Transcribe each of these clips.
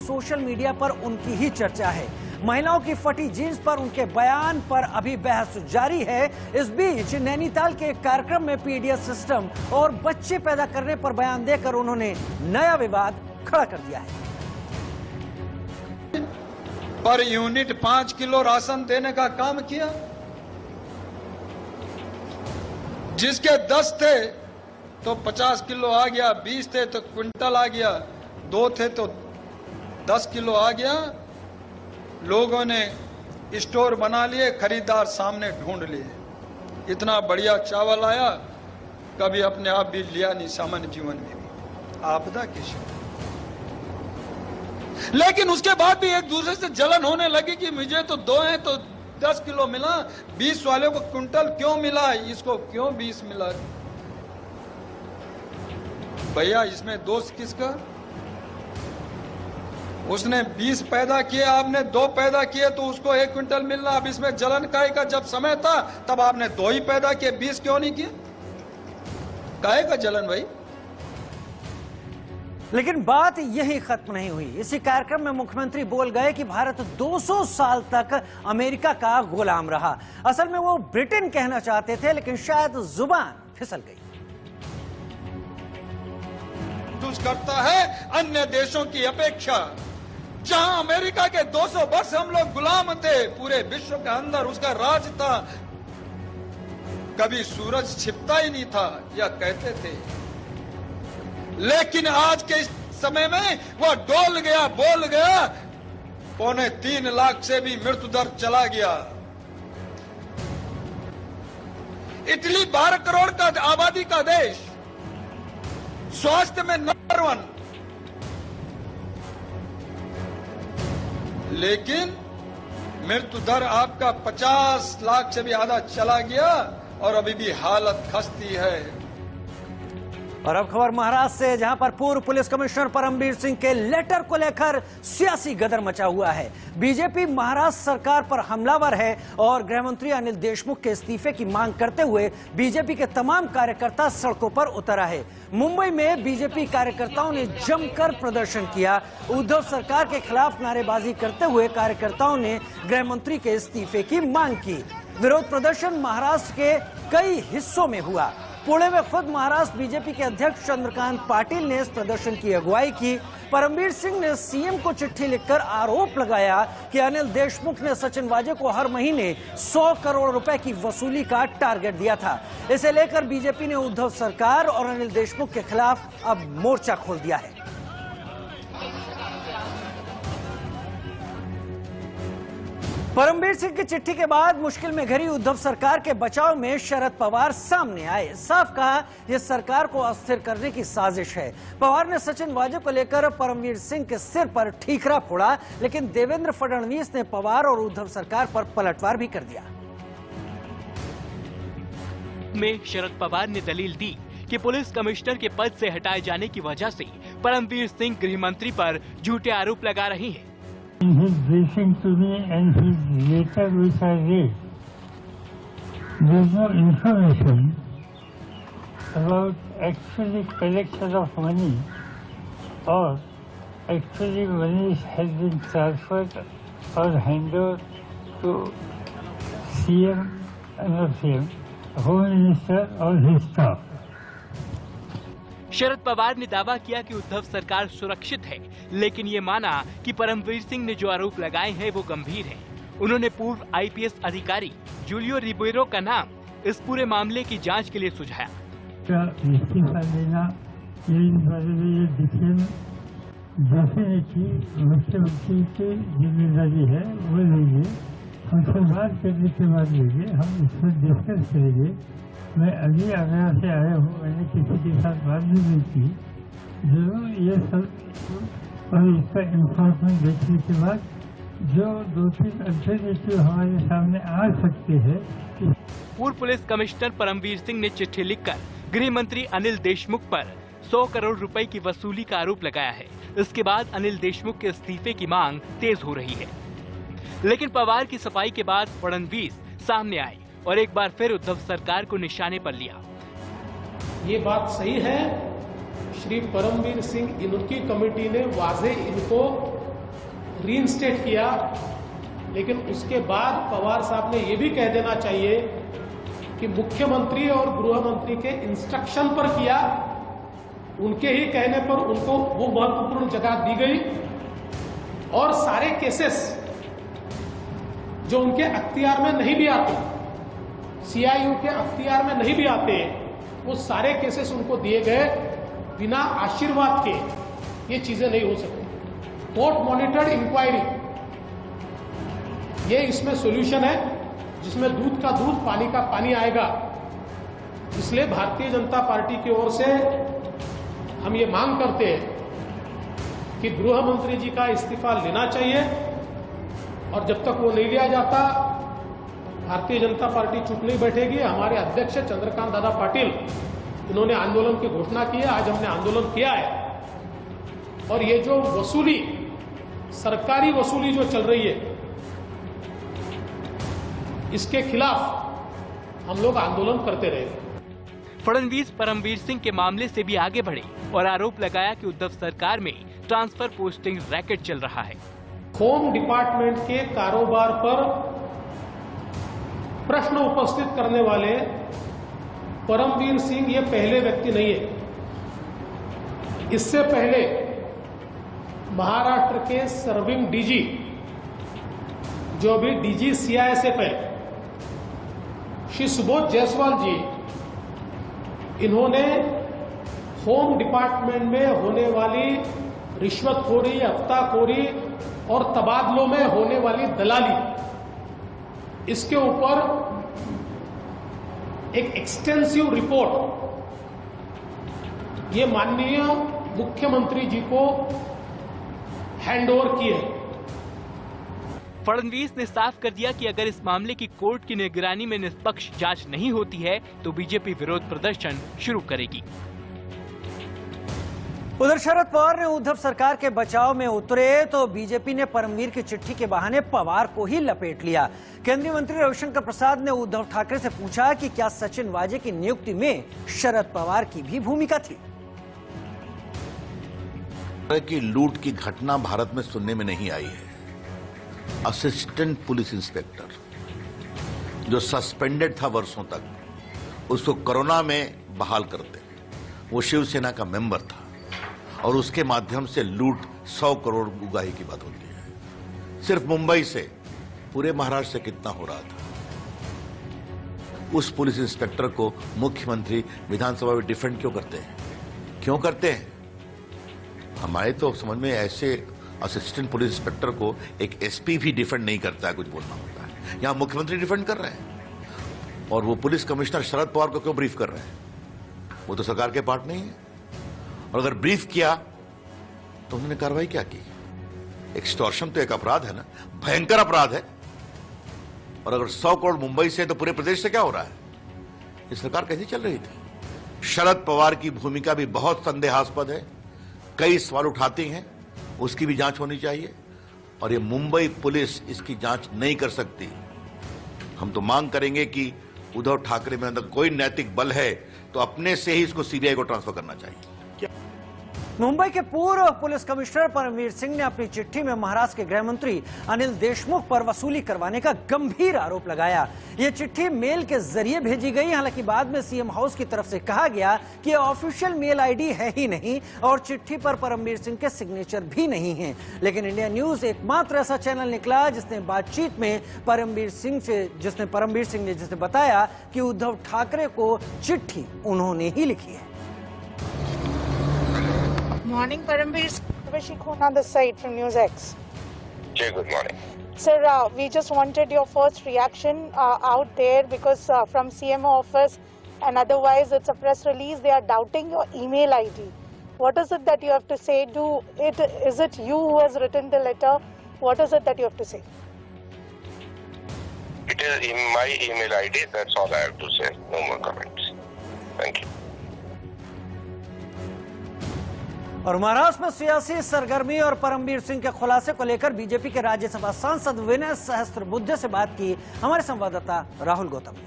Social media पर उनकी ही चर्चा है। महिलाओं की फटी जींस पर उनके बयान पर अभी बहस जारी है। इस बीच नैनीताल के एक कार्यक्रम में पीडीएस सिस्टम और बच्चे पैदा करने पर बयान देकर उन्होंने नया विवाद खड़ा कर दिया है। पर यूनिट 5 किलो राशन देने का काम किया। जिसके 10 थे तो 50 किलो आ गया, 20 थे तो क्विंटल आ गया, 2 थे तो 10 किलो आ गया। लोगों ने स्टोर बना लिए, खरीदार सामने ढूंढ लिए। इतना बढ़िया चावल आया, कभी अपने आप भी लिया नहीं सामान्य जीवन में भी, आपदा की शिकायत। लेकिन उसके बाद भी एक दूसरे से जलन होने लगी कि मुझे तो 2 हैं तो 10 किलो मिला, 20 वाले को क्विंटल क्यों मिला, इसको क्यों 20 मिला। भैया इसमें दोष किसका? उसने 20 पैदा किए, आपने 2 पैदा किए तो उसको 1 क्विंटल मिलना। अब इसमें जलन काहे का? जब समय था तब आपने 2 ही पैदा किए, 20 क्यों नहीं किए? काहे का जलन भाई? लेकिन बात यही खत्म नहीं हुई। इसी कार्यक्रम में मुख्यमंत्री बोल गए कि भारत 200 साल तक अमेरिका का गुलाम रहा। असल में वो ब्रिटेन कहना चाहते थे, लेकिन शायद जुबान फिसल गई। करता है अन्य देशों की अपेक्षा। जहां अमेरिका के 200 वर्ष हम लोग गुलाम थे, पूरे विश्व के अंदर उसका राज था, कभी सूरज छिपता ही नहीं था, यह कहते थे। लेकिन आज के इस समय में वह डोल गया, बोल गया। 2.25 लाख से भी मृत्यु दर चला गया। इटली 12 करोड़ का आबादी का देश, स्वास्थ्य में नंबर 1, लेकिन मृत्यु दर आपका 50 लाख से भी ज्यादा चला गया और अभी भी हालत खस्ती है। और अब खबर महाराष्ट्र से, जहां पर पूर्व पुलिस कमिश्नर परमबीर सिंह के लेटर को लेकर सियासी गदर मचा हुआ है। बीजेपी महाराष्ट्र सरकार पर हमलावर है और गृह मंत्री अनिल देशमुख के इस्तीफे की मांग करते हुए बीजेपी के तमाम कार्यकर्ता सड़कों पर उतरा है। मुंबई में बीजेपी कार्यकर्ताओं ने जमकर प्रदर्शन किया। उद्धव सरकार के खिलाफ नारेबाजी करते हुए कार्यकर्ताओं ने गृह मंत्री के इस्तीफे की मांग की। विरोध प्रदर्शन महाराष्ट्र के कई हिस्सों में हुआ। पुणे में खुद महाराष्ट्र बीजेपी के अध्यक्ष चंद्रकांत पाटिल ने इस प्रदर्शन की अगुवाई की। परमबीर सिंह ने सीएम को चिट्ठी लिखकर आरोप लगाया कि अनिल देशमुख ने सचिन वाजे को हर महीने 100 करोड़ रुपए की वसूली का टारगेट दिया था। इसे लेकर बीजेपी ने उद्धव सरकार और अनिल देशमुख के खिलाफ अब मोर्चा खोल दिया है। परमबीर सिंह की चिट्ठी के बाद मुश्किल में घिरी उद्धव सरकार के बचाव में शरद पवार सामने आए। साफ कहा, यह सरकार को अस्थिर करने की साजिश है। पवार ने सचिन वाजे को लेकर परमबीर सिंह के सिर पर ठीकरा फोड़ा, लेकिन देवेंद्र फडणवीस ने पवार और उद्धव सरकार पर पलटवार भी कर दिया। में शरद पवार ने दलील दी कि पुलिस कमिश्नर के पद से हटाए जाने की वजह से परमबीर सिंह गृह मंत्री पर झूठे आरोप लगा रही हैं। In his briefing to me and his letter which I read, there is no information about actually collection of money or actually money has been transferred or handed over to CM and not CM, Home Minister or his staff. Sharad Pawar ने दावा किया कि उद्धव सरकार सुरक्षित है, लेकिन ये माना कि परमबीर सिंह ने जो आरोप लगाए हैं वो गंभीर हैं। उन्होंने पूर्व आईपीएस अधिकारी जूलियो रिबेरो का नाम इस पूरे मामले की जांच के लिए सुझाया। इस्तीफा देना ये डेफिनेटली मुख्यमंत्री की जिम्मेदारी है, वो लेंगे। हमसे बात करने के बाद लेंगे, हम इस पर डिस्कस करेंगे। मैं अभी आगरा से आया हूँ, मैंने किसी के साथ बात भी नहीं की। जरूर ये सब और इसका इन्फॉर्मेशन देखने के बाद जो 2-3 अल्टरनेटिव हमारे सामने आ सकते हैं। पूर्व पुलिस कमिश्नर परमबीर सिंह ने चिट्ठी लिखकर गृह मंत्री अनिल देशमुख पर 100 करोड़ रुपए की वसूली का आरोप लगाया है। इसके बाद अनिल देशमुख के इस्तीफे की मांग तेज हो रही है, लेकिन पवार की सफाई के बाद फडणवीस सामने आए और एक बार फिर उद्धव सरकार को निशाने पर लिया। ये बात सही है, श्री परमबीर सिंह, इनकी कमेटी ने वाजे इनको रीइंस्टेट किया, लेकिन उसके बाद पवार साहब ने ये भी कह देना चाहिए कि मुख्यमंत्री और गृह मंत्री के इंस्ट्रक्शन पर किया, उनके ही कहने पर उनको वो महत्वपूर्ण जगह दी गई और सारे केसेस जो उनके अख्तियार में नहीं भी आते, सीआईयू के अख्तियार में नहीं भी आते, वो सारे केसेस उनको दिए गए बिना आशीर्वाद के। ये चीजें नहीं हो सकती। कोर्ट मॉनिटर्ड इंक्वायरी, ये इसमें सॉल्यूशन है जिसमें दूध का दूध पानी का पानी आएगा। इसलिए भारतीय जनता पार्टी की ओर से हम ये मांग करते हैं कि गृह मंत्री जी का इस्तीफा लेना चाहिए और जब तक वो नहीं लिया जाता भारतीय जनता पार्टी चुप नहीं बैठेगी। हमारे अध्यक्ष चंद्रकांत दादा पाटिल, इन्होंने आंदोलन की घोषणा की है, आज हमने आंदोलन किया है और ये जो वसूली, सरकारी वसूली जो चल रही है, इसके खिलाफ हम लोग आंदोलन करते रहे। फडणवीस परमवीर सिंह के मामले से भी आगे बढ़े और आरोप लगाया कि उद्धव सरकार में ट्रांसफर पोस्टिंग रैकेट चल रहा है। होम डिपार्टमेंट के कारोबार पर प्रश्न उपस्थित करने वाले परमवीर सिंह ये पहले व्यक्ति नहीं है। इससे पहले महाराष्ट्र के सर्विंग डीजी, जो अभी डीजी सीआईएसएफ है, श्री सुबोध जायसवाल जी, इन्होंने होम डिपार्टमेंट में होने वाली रिश्वतखोरी, हफ्ताखोरी और तबादलों में होने वाली दलाली, इसके ऊपर एक एक्सटेंसिव रिपोर्ट ये माननीय मुख्यमंत्री जी को हैंडओवर की है। फडणवीस ने साफ कर दिया कि अगर इस मामले की कोर्ट की निगरानी में निष्पक्ष जांच नहीं होती है तो बीजेपी विरोध प्रदर्शन शुरू करेगी। उधर शरद पवार ने उद्धव सरकार के बचाव में उतरे तो बीजेपी ने परमवीर की चिट्ठी के बहाने पवार को ही लपेट लिया। केंद्रीय मंत्री रविशंकर प्रसाद ने उद्धव ठाकरे से पूछा कि क्या सचिन वाजे की नियुक्ति में शरद पवार की भी भूमिका थी। की लूट की घटना भारत में सुनने में नहीं आई है। असिस्टेंट पुलिस इंस्पेक्टर जो सस्पेंडेड था वर्षों तक, उसको कोरोना में बहाल करते, वो शिवसेना का मेंबर था और उसके माध्यम से लूट 100 करोड़ उगाही की बात होती है। सिर्फ मुंबई से पूरे महाराष्ट्र से कितना हो रहा था। उस पुलिस इंस्पेक्टर को मुख्यमंत्री विधानसभा में डिफेंड क्यों करते हैं? क्यों करते हैं? हमारे तो समझ में ऐसे असिस्टेंट पुलिस इंस्पेक्टर को एक एसपी भी डिफेंड नहीं करता है, कुछ बोलना होता है। यहां मुख्यमंत्री डिफेंड कर रहे हैं और वो पुलिस कमिश्नर शरद पवार को क्यों ब्रीफ कर रहे हैं? वो तो सरकार के पार्ट नहीं है। और अगर ब्रीफ किया तो उन्होंने कार्रवाई क्या की? एक्सटॉर्शन तो एक अपराध है ना, भयंकर अपराध है। और अगर 100 करोड़ मुंबई से तो पूरे प्रदेश से क्या हो रहा है? ये सरकार कैसी चल रही थी? शरद पवार की भूमिका भी बहुत संदेहास्पद है। कई सवाल उठाती हैं, उसकी भी जांच होनी चाहिए और ये मुंबई पुलिस इसकी जांच नहीं कर सकती। हम तो मांग करेंगे कि उद्धव ठाकरे में अंदर कोई नैतिक बल है तो अपने से ही इसको सीबीआई को ट्रांसफर करना चाहिए। मुंबई के पूर्व पुलिस कमिश्नर परमवीर सिंह ने अपनी चिट्ठी में महाराष्ट्र के गृह मंत्री अनिल देशमुख पर वसूली करवाने का गंभीर आरोप लगाया। यह चिट्ठी मेल के जरिए भेजी गई, हालांकि बाद में सीएम हाउस की तरफ से कहा गया कि यह ऑफिशियल मेल आईडी है ही नहीं और चिट्ठी पर परमवीर सिंह के सिग्नेचर भी नहीं है। लेकिन इंडिया न्यूज एकमात्र ऐसा चैनल निकला जिसने बातचीत में परमवीर सिंह ने जिसने बताया कि उद्धव ठाकरे को चिट्ठी उन्होंने ही लिखी है। Morning, Parambir. Urvashi Khun on the side from News X. Jay, good morning. Sir, we just wanted your first reaction out there because from CMO office and otherwise it's a press release. They are doubting your email ID. What is it that you have to say? Is it you who has written the letter? What is it that you have to say? It is in my email ID. That's all I have to say. No more comments. Thank you. और महाराष्ट्र में सियासी सरगर्मी और परमवीर सिंह के खुलासे को लेकर BJP के राज्यसभा सांसद विनय सहस्त्रबुद्धे से बात की हमारे संवाददाता राहुल गौतम ने।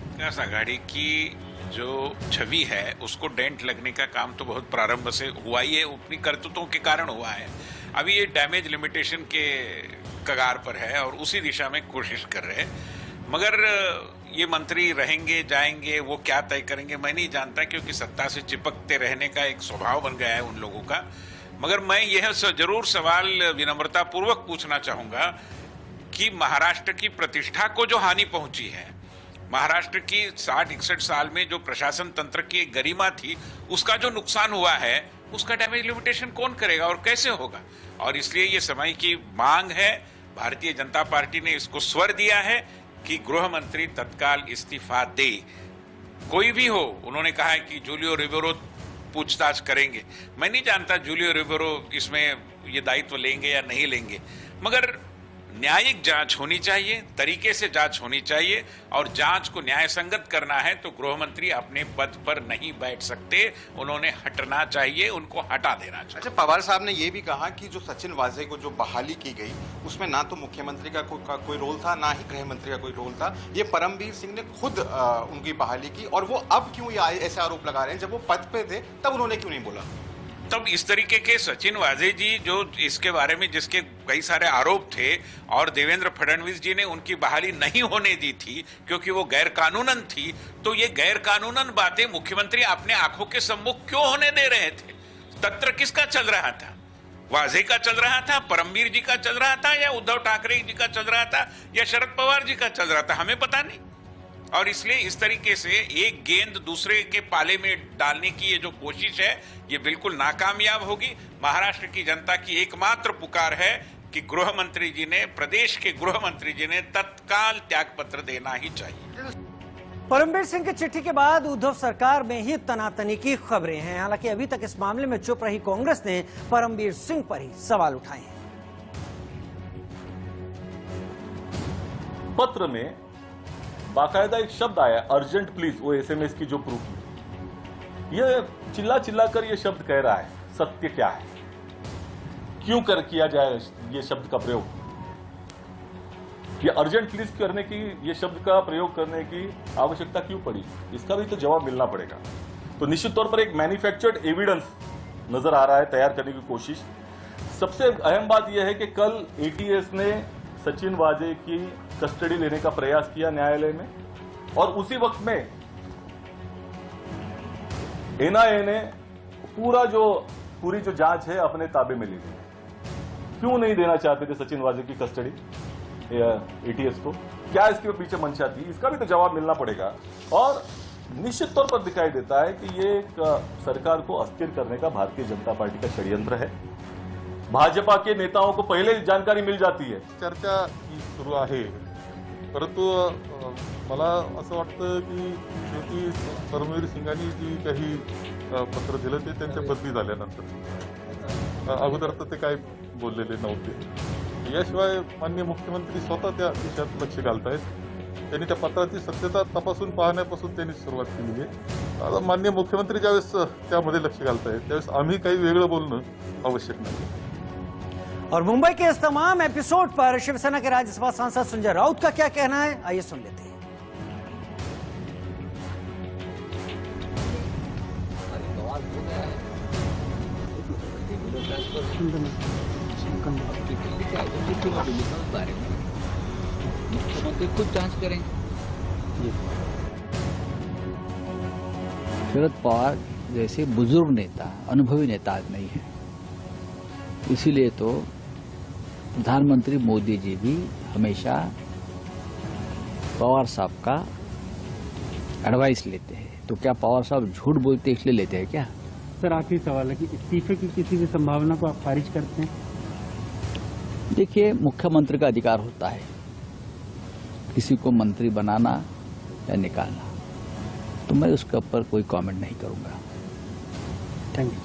विकास आघाड़ी की जो छवि है उसको डेंट लगने का काम तो बहुत प्रारंभ से हुआ ही है, अपनी करतूतों के कारण हुआ है। अभी ये डैमेज लिमिटेशन के कगार पर है और उसी दिशा में कोशिश कर रहे हैं। मगर ये मंत्री रहेंगे जाएंगे, वो क्या तय करेंगे मैं नहीं जानता, क्योंकि सत्ता से चिपकते रहने का एक स्वभाव बन गया है उन लोगों का। मगर मैं यह जरूर सवाल विनम्रता पूर्वक पूछना चाहूंगा कि महाराष्ट्र की प्रतिष्ठा को जो हानि पहुंची है, महाराष्ट्र की 60-61 साल में जो प्रशासन तंत्र की एक गरिमा थी, उसका जो नुकसान हुआ है, उसका डैमेज लिमिटेशन कौन करेगा और कैसे होगा? और इसलिए ये समय की मांग है। भारतीय जनता पार्टी ने इसको स्वर दिया है कि गृह मंत्री तत्काल इस्तीफा दे, कोई भी हो। उन्होंने कहा है कि जूलियो रिबेरो पूछताछ करेंगे। मैं नहीं जानता जूलियो रिबेरो इसमें ये दायित्व लेंगे या नहीं लेंगे, मगर न्यायिक जांच होनी चाहिए, तरीके से जांच होनी चाहिए, और जांच को न्याय संगत करना है तो गृह मंत्री अपने पद पर नहीं बैठ सकते, उन्होंने हटना चाहिए, उनको हटा देना चाहिए। अच्छा, पवार साहब ने ये भी कहा कि जो सचिन वाजे को जो बहाली की गई उसमें ना तो मुख्यमंत्री का कोई रोल था, ना ही गृह मंत्री का कोई रोल था। ये परमबीर सिंह ने खुद उनकी बहाली की, और वो अब क्यों ऐसे आरोप लगा रहे हैं? जब वो पद पे थे तब उन्होंने क्यों नहीं बोला? तब इस तरीके के सचिन वाजे जी जो इसके बारे में जिसके कई सारे आरोप थे, और देवेंद्र फडणवीस जी ने उनकी बहाली नहीं होने दी थी क्योंकि वो गैर कानूनन थी, तो ये गैर कानूनन बातें मुख्यमंत्री अपने आंखों के सम्मुख क्यों होने दे रहे थे? तंत्र किसका चल रहा था? वाजे का चल रहा था, परमबीर जी का चल रहा था, या उद्धव ठाकरे जी का चल रहा था, या शरद पवार जी का चल रहा था? हमें पता नहीं। और इसलिए इस तरीके से एक गेंद दूसरे के पाले में डालने की ये जो कोशिश है, ये बिल्कुल नाकामयाब होगी। महाराष्ट्र की जनता की एकमात्र पुकार है कि गृह मंत्री जी ने, प्रदेश के गृह मंत्री जी ने तत्काल त्यागपत्र देना ही चाहिए। परमबीर सिंह की चिट्ठी के बाद उद्धव सरकार में ही तनातनी की खबरें हैं। हालांकि अभी तक इस मामले में चुप रही कांग्रेस ने परमबीर सिंह पर ही सवाल उठाए हैं। पत्र में बाकायदा एक शब्द आया, अर्जेंट प्लीज, वो एसएमएस की जो प्रूफ है। ये चिल्ला चिल्ला कर ये शब्द कह रहा है, सत्य क्या है, क्यों कर किया जाए ये शब्द का प्रयोग? ये अर्जेंट प्लीज करने की, ये शब्द का प्रयोग करने की आवश्यकता क्यों पड़ी? इसका भी तो जवाब मिलना पड़ेगा। तो निश्चित तौर पर एक मैन्युफैक्चर्ड एविडेंस नजर आ रहा है तैयार करने की कोशिश। सबसे अहम बात यह है कि कल एटीएस ने सचिन वाजे की कस्टडी लेने का प्रयास किया न्यायालय में, और उसी वक्त में एनआईए ने पूरी जो जांच है अपने ताबे में ली थी। क्यों नहीं देना चाहते थे सचिन वाजे की कस्टडी एटीएस को? क्या इसके पीछे मंशा थी? इसका भी तो जवाब मिलना पड़ेगा। और निश्चित तौर पर दिखाई देता है कि ये एक सरकार को अस्थिर करने का भारतीय जनता पार्टी का षड्यंत्र है। भाजपा के नेताओं को पहिले जानकारी मिल जाती है। चर्चा ही सुरू आहे, परंतु मला असं वाटतं की शेवटी परमवीर सिंगांनी जी काही पत्र दिलं ते त्यांच्या बदली झाल्यानंतर, अगोदर तर ते काय बोललेले नव्हते। याशिवाय माननीय मुख्यमंत्री स्वतः त्या विषयात लक्ष घालतायत। त्यांनी त्या पत्राची सत्यता तपासून पाहण्यापासून त्यांनी सुरुवात केलेली आहे। आता माननीय मुख्यमंत्री ज्यावेळेस त्यामध्ये लक्ष घालतायत त्यावेळेस आम्ही काही वेगळं बोलणं आवश्यक नाही। और मुंबई के इस तमाम एपिसोड पर शिवसेना के राज्यसभा सांसद संजय राउत का क्या कहना है, आइए सुन लेते हैं। मुख्यमंत्री खुद जांच करेंगे। शरद पवार जैसे बुजुर्ग नेता, अनुभवी नेता आज नहीं है, इसीलिए तो प्रधानमंत्री मोदी जी भी हमेशा पवार साहब का एडवाइस लेते हैं। तो क्या पवार साहब झूठ बोलते इसलिए लेते हैं क्या? सर, आखिरी सवाल है कि इस्तीफे की किसी भी संभावना को आप खारिज करते हैं? देखिए, मुख्यमंत्री का अधिकार होता है किसी को मंत्री बनाना या निकालना, तो मैं उसके ऊपर कोई कमेंट नहीं करूंगा। Thank you.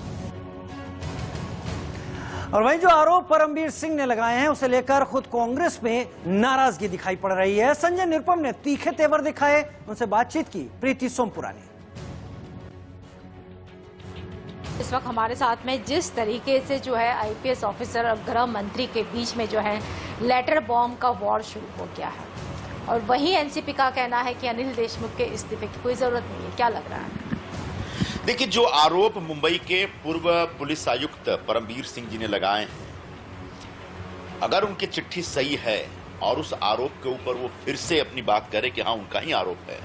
और वहीं जो आरोप परमबीर सिंह ने लगाए हैं उसे लेकर खुद कांग्रेस में नाराजगी दिखाई पड़ रही है। संजय निरुपम ने तीखे तेवर दिखाए, उनसे बातचीत की प्रीति सोमपुरा ने। इस वक्त हमारे साथ में जिस तरीके से जो है आईपीएस ऑफिसर और गृह मंत्री के बीच में जो है लेटर बॉम्ब का वॉर शुरू हो गया है, और वहीं एनसीपी का कहना है कि अनिल देशमुख के इस्तीफे की कोई जरूरत नहीं है। क्या लग रहा है? देखिए, जो आरोप मुंबई के पूर्व पुलिस आयुक्त परमबीर सिंह जी ने लगाए हैं अगर उनकी चिट्ठी सही है और उस आरोप के ऊपर वो फिर से अपनी बात करे कि हाँ उनका ही आरोप है,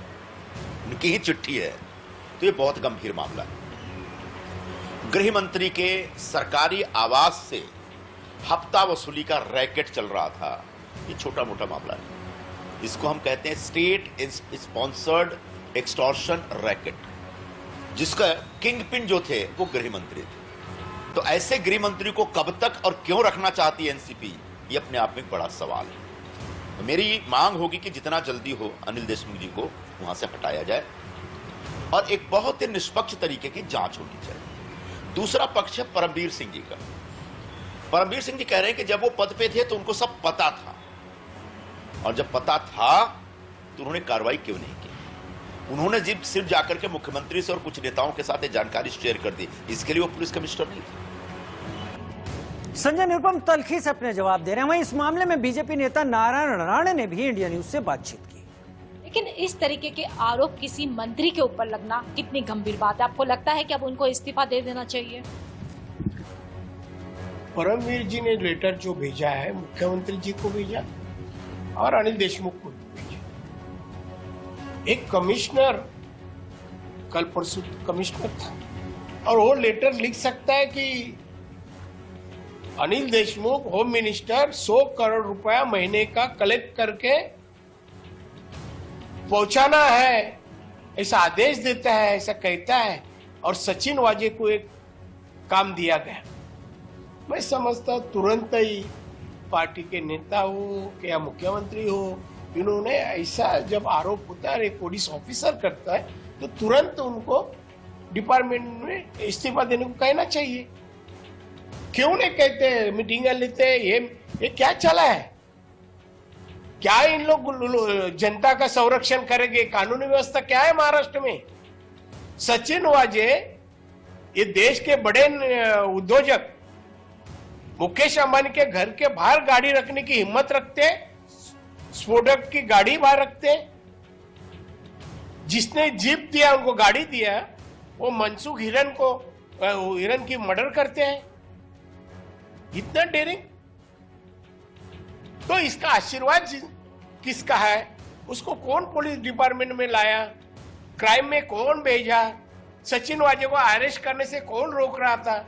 उनकी ही चिट्ठी है, तो ये बहुत गंभीर मामला है। गृह मंत्री के सरकारी आवास से हफ्ता वसूली का रैकेट चल रहा था, ये छोटा मोटा मामला नहीं। इसको हम कहते हैं स्टेट स्पॉन्सर्ड एक्सटॉर्शन रैकेट, जिसका किंग पिन जो थे वो गृह मंत्री थे। तो ऐसे गृह मंत्री को कब तक और क्यों रखना चाहती है एनसीपी, ये अपने आप में एक बड़ा सवाल है। तो मेरी मांग होगी कि जितना जल्दी हो अनिल देशमुख जी को वहां से हटाया जाए और एक बहुत ही निष्पक्ष तरीके की जांच होनी चाहिए। दूसरा पक्ष है परमबीर सिंह जी का। परमबीर सिंह जी कह रहे हैं कि जब वो पद पे थे तो उनको सब पता था, और जब पता था तो उन्होंने कार्रवाई क्यों नहीं की। उन्होंने सिर्फ जाकर के मुख्यमंत्री से और कुछ नेताओं के साथ ये जानकारी शेयर कर दी, इसके लिए वो पुलिस कमिश्नर नहीं थे। संजय निरुपम तल्खी से अपने जवाब दे रहे हैं। वहीं इस मामले में बीजेपी नेता नारायण राणे ने भी इंडिया न्यूज से बातचीत की। लेकिन इस तरीके के आरोप किसी मंत्री के ऊपर लगना कितनी गंभीर बात है? आपको लगता है कि अब उनको इस्तीफा दे देना चाहिए? परमवीर जी ने लेटर जो भेजा है मुख्यमंत्री जी को भेजा और अनिल देशमुख को भेजा। एक कमिश्नर कल परसों कमिश्नर था और वो लेटर लिख सकता है कि अनिल देशमुख होम मिनिस्टर 100 करोड़ रुपया महीने का कलेक्ट करके पहुंचाना है, ऐसा आदेश देता है, ऐसा कहता है, और सचिन वाजे को एक काम दिया गया। मैं समझता तुरंत ही पार्टी के नेता हो या मुख्यमंत्री हो, इन्होंने ऐसा जब आरोप होता है एक पुलिस ऑफिसर करता है तो तुरंत उनको डिपार्टमेंट में इस्तीफा देने को कहना चाहिए। क्यों नहीं कहते, मीटिंग लेते? ये क्या चला है? क्या इन लोग जनता का संरक्षण करेंगे? कानूनी व्यवस्था क्या है महाराष्ट्र में? सचिन वाजे ये देश के बड़े उद्योजक मुकेश अंबानी के घर के बाहर गाड़ी रखने की हिम्मत रखते, स्फोटक की गाड़ी बाहर रखते। जिसने जीप दिया उनको गाड़ी दिया, वो मनसुख हिरन की मर्डर करते हैं। इतना डेयरिंग, तो इसका आशीर्वाद किसका है? उसको कौन पुलिस डिपार्टमेंट में लाया? क्राइम में कौन भेजा? सचिन वाजे को अरेस्ट करने से कौन रोक रहा था?